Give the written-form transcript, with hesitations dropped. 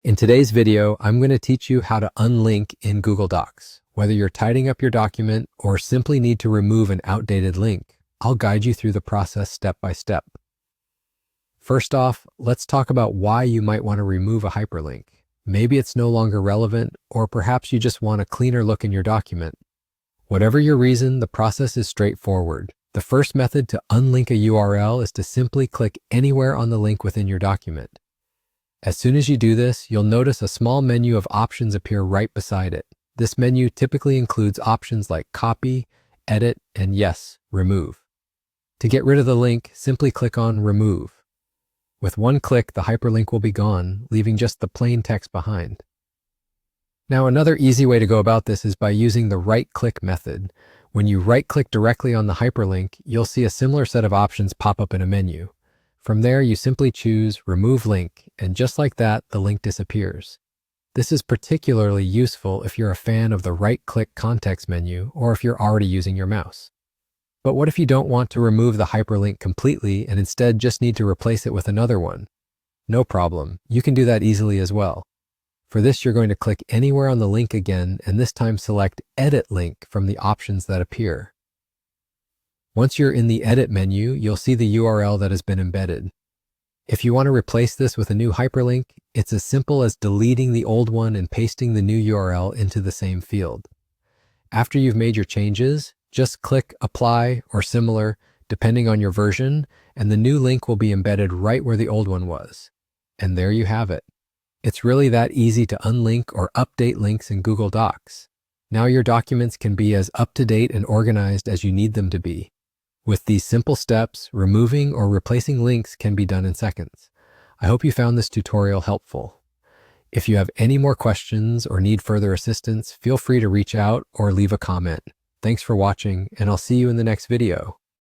In today's video, I'm going to teach you how to unlink in Google Docs. Whether you're tidying up your document or simply need to remove an outdated link, I'll guide you through the process step by step. First off, let's talk about why you might want to remove a hyperlink. Maybe it's no longer relevant, or perhaps you just want a cleaner look in your document. Whatever your reason, the process is straightforward. The first method to unlink a URL is to simply click anywhere on the link within your document. As soon as you do this, you'll notice a small menu of options appear right beside it. This menu typically includes options like copy, edit, and yes, remove. To get rid of the link, simply click on remove. With one click, the hyperlink will be gone, leaving just the plain text behind. Now, another easy way to go about this is by using the right-click method. When you right-click directly on the hyperlink, you'll see a similar set of options pop up in a menu. From there, you simply choose Remove Link, and just like that, the link disappears. This is particularly useful if you're a fan of the right-click context menu or if you're already using your mouse. But what if you don't want to remove the hyperlink completely and instead just need to replace it with another one? No problem, you can do that easily as well. For this, you're going to click anywhere on the link again, and this time select Edit Link from the options that appear. Once you're in the Edit menu, you'll see the URL that has been embedded. If you want to replace this with a new hyperlink, it's as simple as deleting the old one and pasting the new URL into the same field. After you've made your changes, just click Apply or similar, depending on your version, and the new link will be embedded right where the old one was. And there you have it. It's really that easy to unlink or update links in Google Docs. Now your documents can be as up-to-date and organized as you need them to be. With these simple steps, removing or replacing links can be done in seconds. I hope you found this tutorial helpful. If you have any more questions or need further assistance, feel free to reach out or leave a comment. Thanks for watching, and I'll see you in the next video.